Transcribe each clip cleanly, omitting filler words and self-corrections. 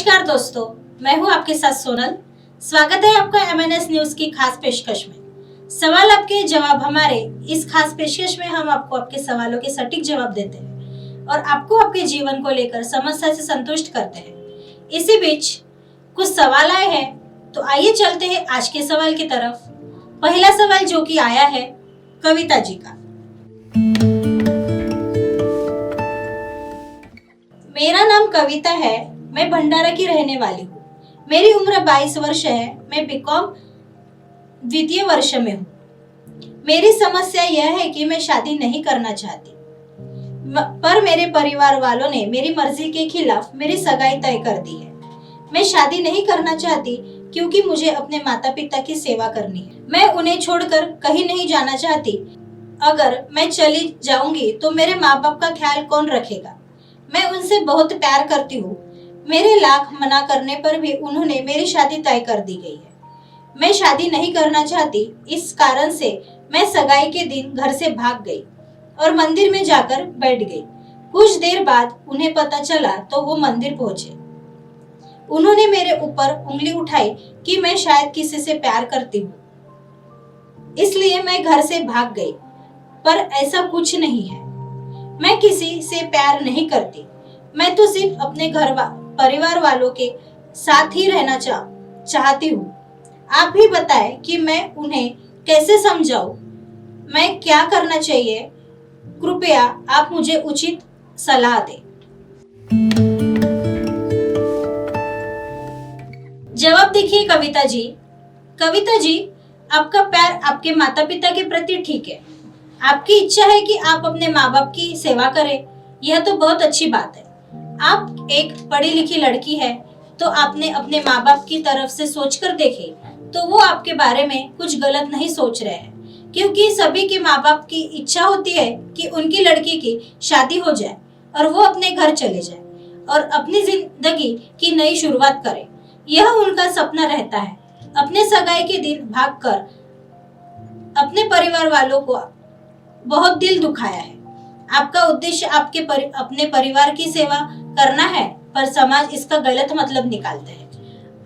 नमस्कार दोस्तों, मैं हूं आपके साथ सोनल। स्वागत है आपका MNS न्यूज की खास पेशकश में। सवाल आपके जवाब हमारे इस खास पेशकश में हम आपको आपके सवालों के सटीक जवाब देते हैं और आपको आपके जीवन को लेकर समस्या से संतुष्ट करते हैं। इसी बीच कुछ सवाल आए हैं, तो आइए चलते हैं आज के सवाल की तरफ। पहला सवाल जो कि आया है कविता जी का। मेरा नाम कविता है, मैं भंडारा की रहने वाली हूँ। मेरी उम्र 22 वर्ष है। मैं बीकॉम द्वितीय वर्ष में हूँ। मेरी समस्या यह है कि मैं शादी नहीं करना चाहती, पर मेरे परिवार वालों ने मेरी मर्जी के खिलाफ मेरी सगाई तय कर दी है। मैं शादी नहीं करना चाहती क्योंकि मुझे अपने माता पिता की सेवा करनी है। मैं उन्हें छोड़कर कहीं नहीं जाना चाहती। अगर मैं चली जाऊंगी तो मेरे माँ बाप का ख्याल कौन रखेगा? मैं उनसे बहुत प्यार करती हूँ। मेरे लाख मना करने पर भी उन्होंने मेरी शादी तय कर दी गई है। मैं शादी नहीं करना चाहती, इस कारण से मैं सगाई के दिन घर से भाग गई और मंदिर में जाकर बैठ गई। कुछ देर बाद उन्हें पता चला तो वो मंदिर पहुंचे। उन्होंने मेरे ऊपर उंगली उठाई कि मैं शायद किसी से प्यार करती हूँ, इसलिए मैं घर से भाग गई, पर ऐसा कुछ नहीं है। मैं किसी से प्यार नहीं करती। मैं तो सिर्फ अपने परिवार वालों के साथ ही रहना चाहती हूँ। आप भी बताएं कि मैं उन्हें कैसे समझाऊं? मैं क्या करना चाहिए? कृपया आप मुझे उचित सलाह दें। जवाब देखिए कविता जी। कविता जी, आपका प्यार आपके माता पिता के प्रति ठीक है। आपकी इच्छा है कि आप अपने माँ बाप की सेवा करें, यह तो बहुत अच्छी बात है। आप एक पढ़ी लिखी लड़की है, तो आपने अपने माँ बाप की तरफ से सोचकर देखे तो वो आपके बारे में कुछ गलत नहीं सोच रहे हैं, क्योंकि सभी के माँ बाप की इच्छा होती है कि उनकी लड़की की शादी हो जाए और वो अपने घर चले जाए और अपनी जिंदगी की नई शुरुआत करे। यह उनका सपना रहता है। अपने सगाई के दिन भागकर अपने परिवार वालों को बहुत दिल दुखाया है। आपका उद्देश्य अपने परिवार की सेवा करना है, पर समाज इसका गलत मतलब निकालता है।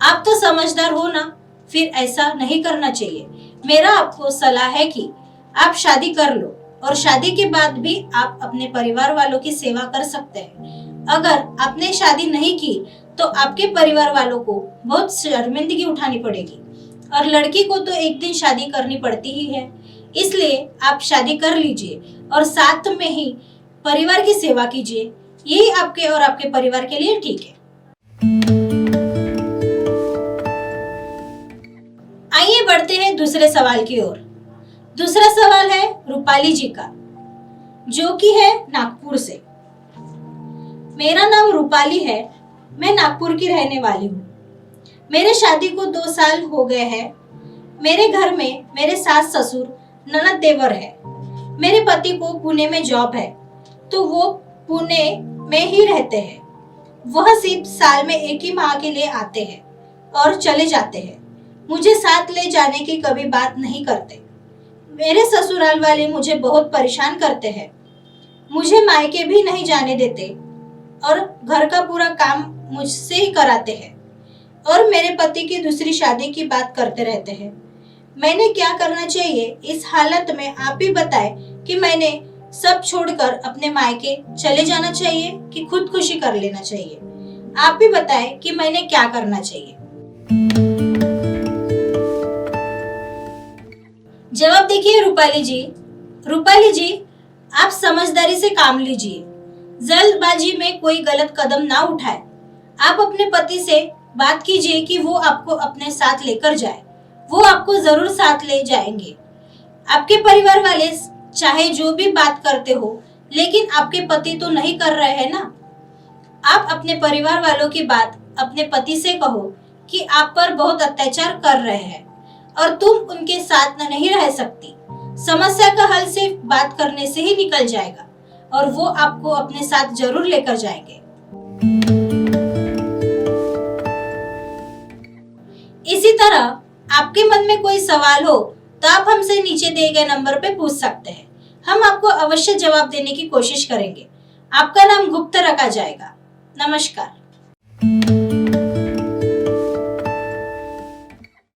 आप तो समझदार हो ना, फिर ऐसा नहीं करना चाहिए। मेरा आपको सलाह है कि आप शादी कर लो और शादी के बाद भी आप अपने परिवार वालों की सेवा कर सकते हैं। अगर आपने शादी नहीं की तो आपके परिवार वालों को बहुत शर्मिंदगी उठानी पड़ेगी और लड़की को तो एक दिन शादी करनी पड़ती ही है। इसलिए आप शादी कर लीजिए और साथ में ही परिवार की सेवा कीजिए। यही आपके और आपके परिवार के लिए ठीक है। आइए बढ़ते हैं दूसरे सवाल की ओर। दूसरा सवाल है रूपाली जी का, जो कि है नागपुर से। मेरा नाम रूपाली है, मैं नागपुर की रहने वाली हूँ। मेरे शादी को 2 साल हो गए हैं। मेरे घर में मेरे सास ससुर ननद देवर है। मेरे पति को पुणे में जॉब है, तो वो पुणे में ही रहते हैं। वह सिर्फ साल में 1 ही माह के लिए आते हैं और चले जाते हैं। मुझे साथ ले जाने की कभी बात नहीं करते। मेरे ससुराल वाले मुझे बहुत परेशान करते हैं। मुझे मायके भी नहीं जाने देते और घर का पूरा काम मुझसे ही कराते हैं और मेरे पति की दूसरी शादी की बात करते रहते हैं। मैंने क्या करना चाहिए इस हालत में? आप भी बताएं कि मैंने सब छोड़कर अपने मायके चले जाना चाहिए कि खुदकुशी कर लेना चाहिए? आप भी बताएं कि मैंने क्या करना चाहिए। जवाब देखिए रूपाली जी। रूपाली जी, आप समझदारी से काम लीजिए। जल्दबाजी में कोई गलत कदम ना उठाए। आप अपने पति से बात कीजिए कि वो आपको अपने साथ लेकर जाए। वो आपको जरूर साथ ले जाएंगे। आपके परिवार वाले चाहे जो भी बात करते हो, लेकिन आपके पति तो नहीं कर रहे हैं ना। आप अपने परिवार वालों की बात अपने पति से कहो कि आप पर बहुत अत्याचार कर रहे हैं और तुम उनके साथ नहीं रह सकती। समस्या का हल सिर्फ बात करने से ही निकल जाएगा और वो आपको अपने साथ जरूर लेकर जाएंगे। इसी तरह आपके मन में कोई सवाल हो तो आप हमसे नीचे दिए गए नंबर पे पूछ सकते हैं। हम आपको अवश्य जवाब देने की कोशिश करेंगे। आपका नाम गुप्त रखा जाएगा। नमस्कार।